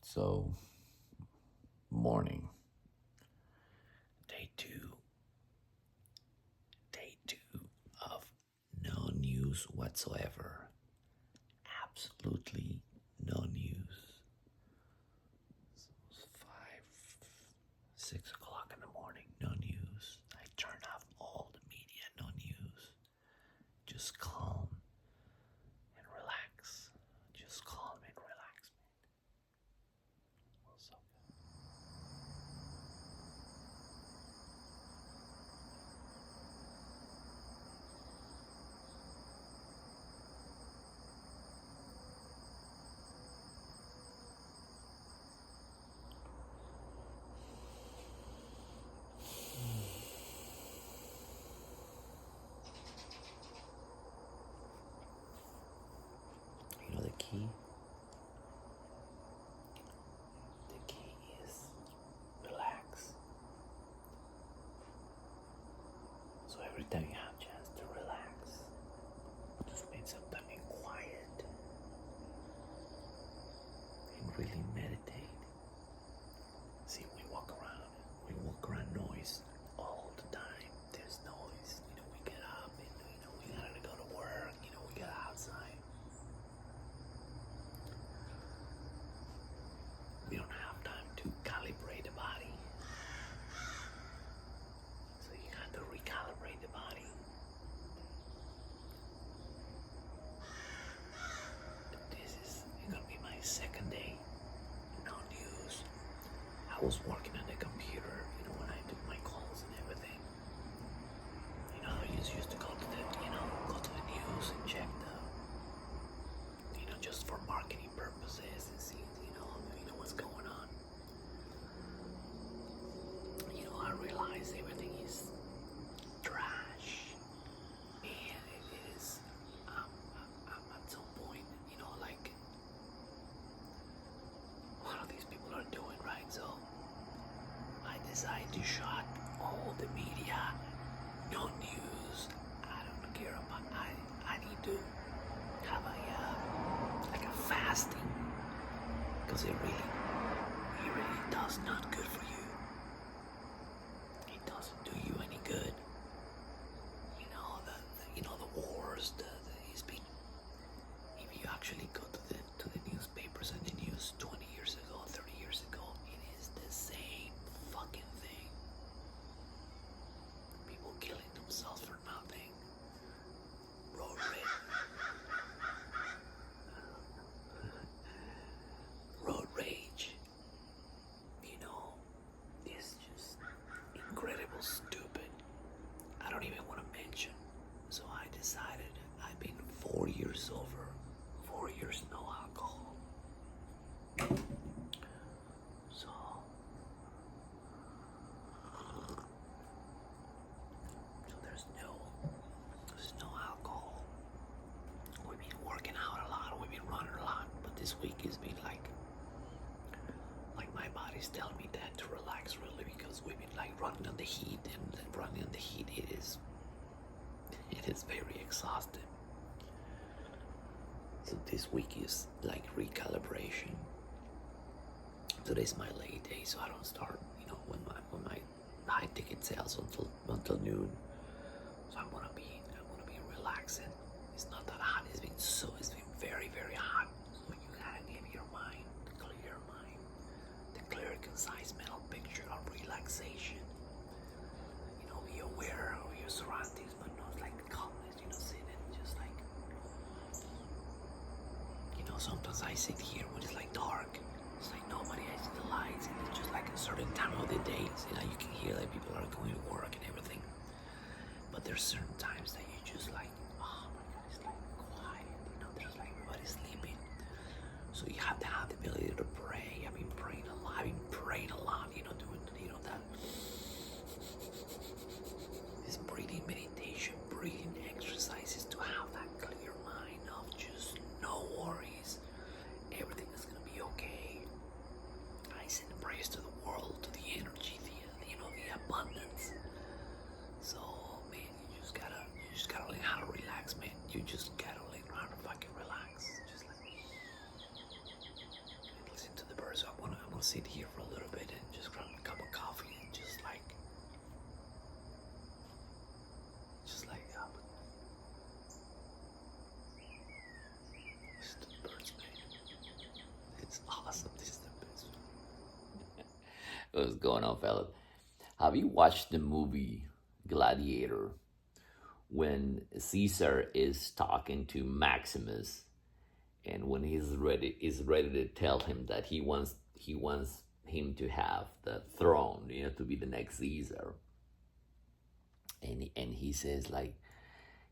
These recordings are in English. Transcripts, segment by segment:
So, morning, day two, day two of no news whatsoever. Absolutely no news. It's 5, 6 o'clock in the morning, no news. I turned off all the media, no news. Just calm and relax. Just calm and relax, man. So you know the key? The key is relax. So every time you have a chance to relax, just spend some time in quiet and really meditate. See, we walk around noise all the time. There's noise, we get up and we gotta go to work, we got outside. We don't have time to calibrate the body. So you have to recalibrate the body. This is gonna be my second day. No news. I was working on the computer, when I took my calls and everything. I used to go to the news and check just for marketing purposes and see, what's going on. I realize everything is trash, and it is. I'm at some point, like what are these people are doing, right? So I decided to shut all the media, no news. I don't care about. I need to have a fasting, because it really does not good for you. It doesn't do you any good. The wars. It's been. If you actually go to the newspapers and the news 20 years ago, 30 years ago, it is the same fucking thing. People killing themselves for nothing. Road rage. Road rage. It's just incredible stupid. I don't even want to mention. So I decided I've been 4 years sober. 4 years no alcohol. So there's no alcohol. We've been working out a lot, we've been running a lot, but this week has been like my body's telling me that to relax really, because we've been like running on the heat, and running on the heat it is very exhausting. So this week is like recalibration. Today's my late day, so I don't start, when my high ticket sales until noon. So I'm gonna be relaxing. It's not that hot. It's been very, very hot. So you gotta give your mind the clear, concise mental picture of relaxation. Be aware of your surroundings, but not like calmness, sitting just like, sometimes I sit here when it's like dark. It's like nobody has the lights, and it's just like a certain time of the day. You can hear that people are going to work and everything. But there's certain times that you just like, oh my God, it's like quiet. There's like everybody sleeping. So you have to have the ability to pray. I've been praying a lot. Doing, that. This breathing meditation, breathing exercises to have that clear mind of just no worries. Everything is gonna be okay. I send praise to the world, to the energy, the abundance. So man, you just gotta learn how to relax, man. You just gotta learn how to fucking relax. Just like listen to the birds. So sit here for a little bit and just grab a cup of coffee and just like just the birds, man. It's awesome. This is the best. What's going on, fellas? Have you watched the movie Gladiator when Caesar is talking to Maximus and when he's ready to tell him that he wants him to have the throne, to be the next Caesar, and he says like,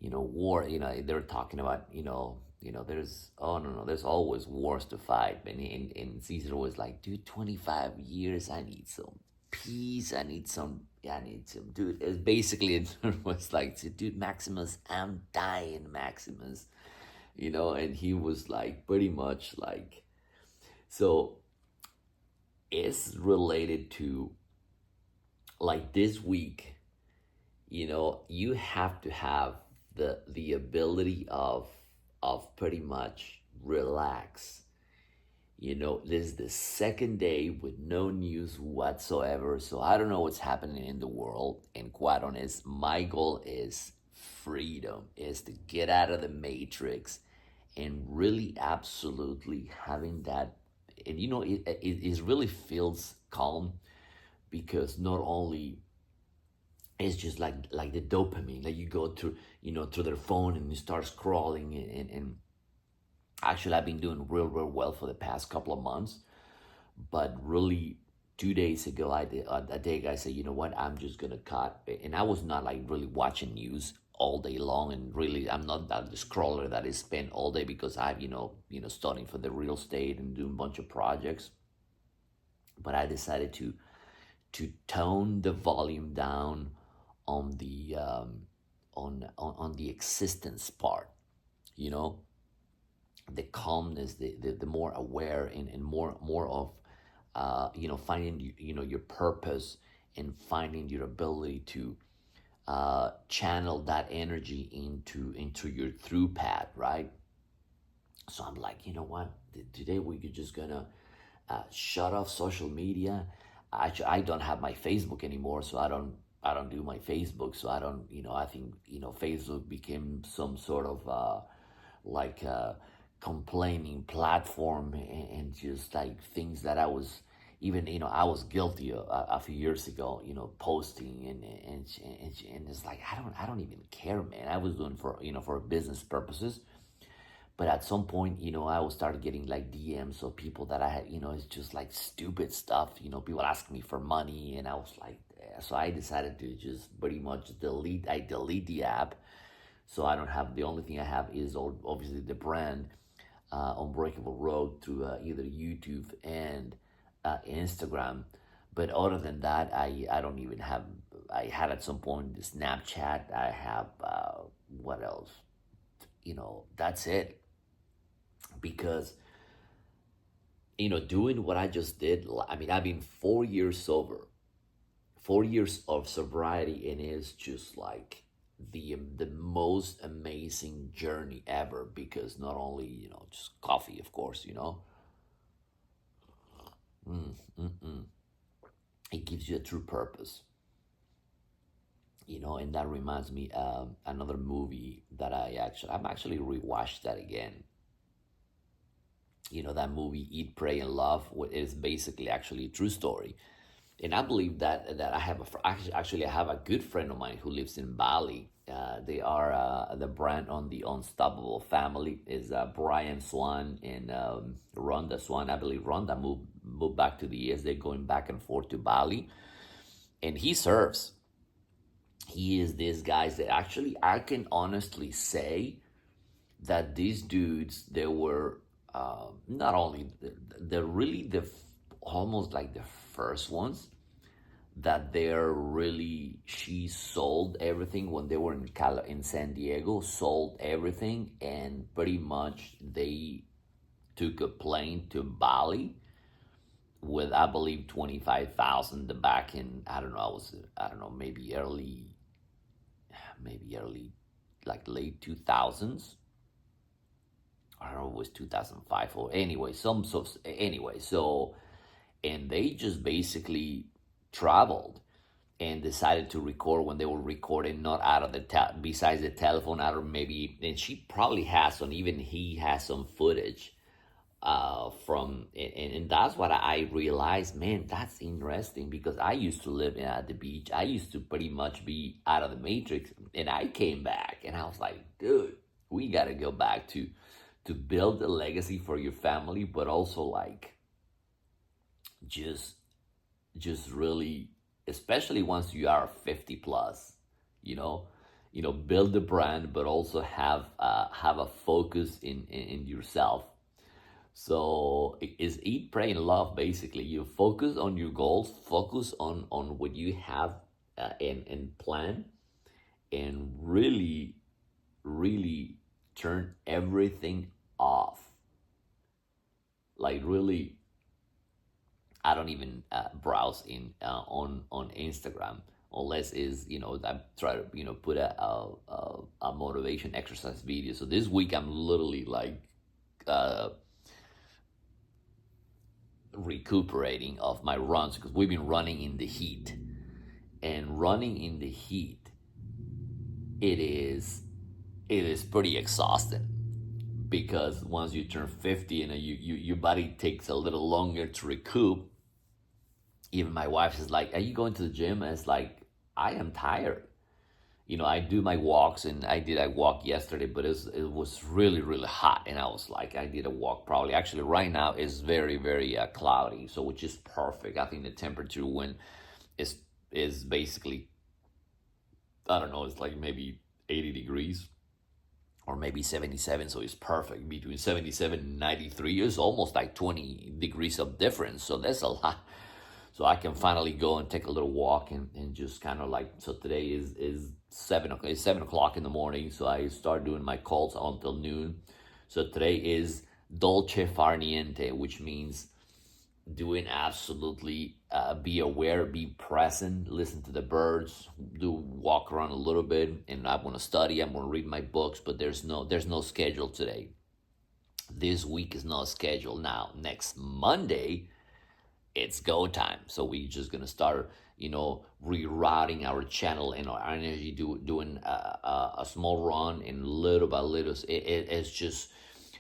war, they're talking about, there's, oh no, there's always wars to fight, and Caesar was like, dude, 25 years, I need some peace, I need some, dude. It's basically, it was like, dude, Maximus, I'm dying, Maximus, and he was like, pretty much like, so it's related to like this week, you have to have the ability of pretty much relax. This is the second day with no news whatsoever, so I don't know what's happening in the world. And quite honest, my goal is freedom, is to get out of the matrix and really absolutely having that. And it really feels calm because not only it's just like the dopamine, like you go through through their phone and you start scrolling, and actually I've been doing real well for the past couple of months, but really 2 days ago I did a day I said, you know what, I'm just gonna cut. And I was not like really watching news all day long, and really I'm not that scroller that is spent all day because I've studying for the real estate and doing a bunch of projects. But I decided to tone the volume down on the on the existence part, you know the calmness, the more aware, and more of finding your purpose, and finding your ability to channel that energy into your through path, right? So I'm like, you know what, today we could just gonna shut off social media. Actually, I don't have my Facebook anymore, so I don't do my Facebook. So I don't, I think, Facebook became some sort of like complaining platform, and just like things that I was, even, I was guilty of a few years ago, posting, and it's like, I don't even care, man. I was doing for business purposes. But at some point, I will start getting like DMs of people that I had, it's just like stupid stuff. People asking me for money, and I was like, so I decided to just pretty much delete the app. So I don't have, the only thing I have is obviously the brand, Unbreakable Road, through either YouTube and Instagram. But other than that, I don't even have, I had at some point the Snapchat. I have, what else? That's it. Because doing what I just did, I mean, I've been 4 years sober, 4 years of sobriety, and it's just like the most amazing journey ever. Because not only just coffee, of course, mm, mm, mm. It gives you a true purpose, and that reminds me, another movie that I'm actually rewatched that again. That movie Eat, Pray, and Love is basically actually a true story. And I believe that I have actually I have a good friend of mine who lives in Bali. They are the brand on the Unstoppable family is Brian Swan and Rhonda Swan. I believe Rhonda moved back to the US. They're going back and forth to Bali, and he serves. He is these guys that actually I can honestly say that these dudes, they were not only they're really almost like the first ones that they're really, she sold everything when they were in San Diego, sold everything, and pretty much they took a plane to Bali with, I believe, 25,000 back in, I don't know, maybe early, like late 2000s. I don't know, it was 2005 or anyway, so and they just basically traveled and decided to record when they were recording, not out of the besides the telephone, out of maybe, and she probably has some, even he has some footage from, and that's what I realized, man, that's interesting, because I used to live at the beach. I used to pretty much be out of the matrix, and I came back and I was like, dude, we got to go back to build a legacy for your family, but also like just really, especially once you are 50 plus, you know, build the brand, but also have a focus in yourself. So it's eat, pray, and love. Basically, you focus on your goals, focus on what you have, and plan, and really, really turn everything off. Like really, I don't even browse in on Instagram unless is, I try to, put a motivation exercise video. So this week I'm literally like uh, recuperating of my runs, because we've been running in the heat, and running in the heat, it is pretty exhausting, because once you turn 50 and your body takes a little longer to recoup. Even my wife is like, are you going to the gym? And it's like, I am tired. I do my walks, and I walk yesterday, but it was really, really hot. And I was like, I did a walk probably. Actually, right now is very, very cloudy, so which is perfect. I think the temperature when is basically, I don't know, it's like maybe 80 degrees or maybe 77, so it's perfect. Between 77 and 93 is almost like 20 degrees of difference, so that's a lot. So I can finally go and take a little walk, and just kind of like, so today is 7 o'clock. It's 7 o'clock in the morning, so I start doing my calls until noon. So today is dolce far niente, which means doing absolutely, be aware, be present, listen to the birds, do walk around a little bit, and I'm gonna study. I'm gonna read my books, but there's no schedule today. This week is not scheduled. Now next Monday, it's go time. So we just gonna start, rerouting our channel and our energy, doing a small run, and little by little. It's just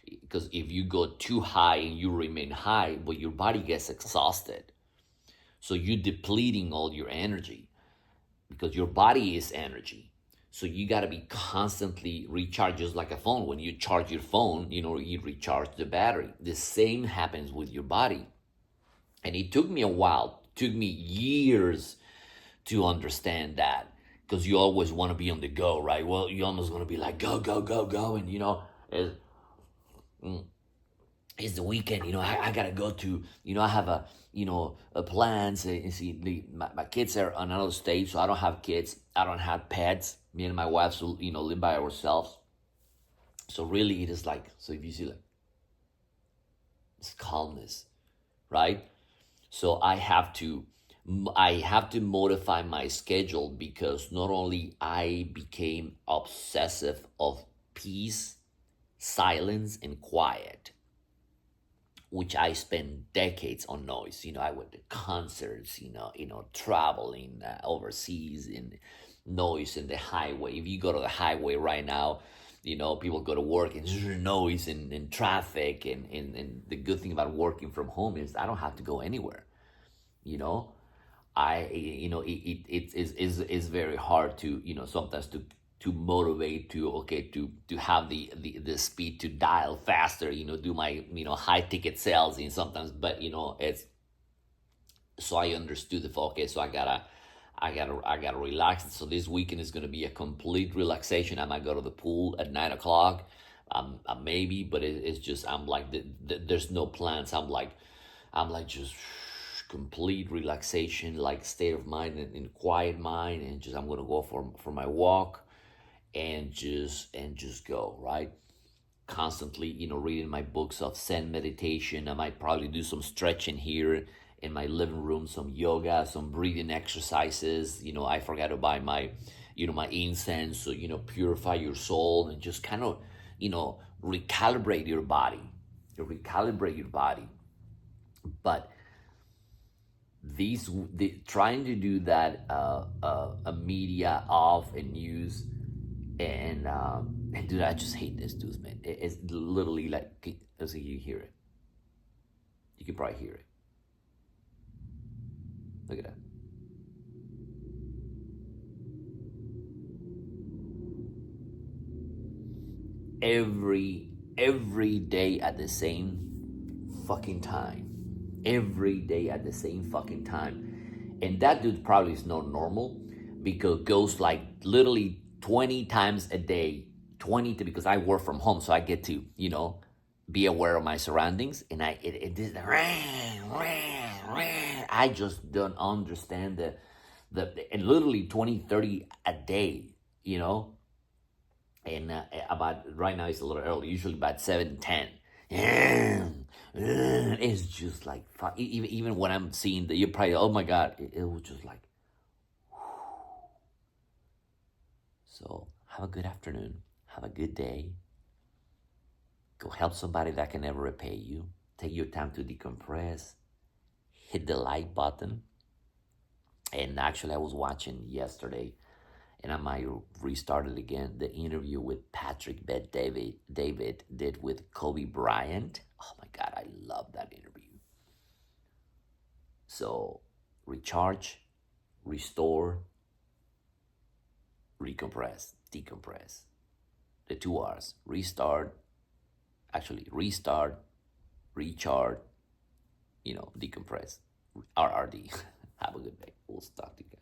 because if you go too high and you remain high, but your body gets exhausted, so you're depleting all your energy, because your body is energy. So you got to be constantly recharged, just like a phone. When you charge your phone, you recharge the battery. The same happens with your body. And it took me a while, took me years to understand that, because you always want to be on the go, right? Well, you almost want to be like, go, go, go, go. And, it's the weekend, I got to go to, I have a plans. And see, my kids are in another state, so I don't have kids. I don't have pets. Me and my wife, so, live by ourselves. So really it is like, so if you see like, it's calmness, right? So I have to modify my schedule, because not only I became obsessive of peace, silence, and quiet, which I spent decades on noise. I went to concerts, traveling overseas, in noise in the highway. If you go to the highway right now, people go to work, and there's noise and traffic, and the good thing about working from home is I don't have to go anywhere. It's very hard to, sometimes to motivate, to have the speed to dial faster, do my, high ticket sales, and sometimes, but it's, so I understood the focus. So I gotta relax. So this weekend is gonna be a complete relaxation. I might go to the pool at 9 o'clock, maybe, but it's just, I'm like, there's no plans. I'm like just complete relaxation, like state of mind, and quiet mind, and just, I'm gonna go for my walk, and just go, right? Constantly, reading my books of Zen meditation. I might probably do some stretching here in my living room, some yoga, some breathing exercises. I forgot to buy my, my incense, so, purify your soul, and just kind of, recalibrate your body. But trying to do that a media of a news and dude, I just hate this dude, man. It's literally like, let's see, you hear it. You can probably hear it. Look at that. Every day at the same fucking time. Every day at the same fucking time. And that dude probably is not normal because goes like literally 20 times a day. 20 to, because I work from home, so I get to, be aware of my surroundings. And it is I just don't understand and literally 20, 30 a day, and about right now it's a little early, usually about 7, 10. It's just like even when I'm seeing that, you're probably, oh my god, it was just like. So have a good afternoon, have a good day, go help somebody that can never repay you, take your time to decompress, hit the like button. And actually, I was watching yesterday, and I might restart it again, the interview with Patrick Bet David did with Kobe Bryant. Oh my God, I love that interview. So recharge, restore, recompress, decompress. The 2 R's. Restart, recharge, decompress. RRD. Have a good day. We'll talk to you guys.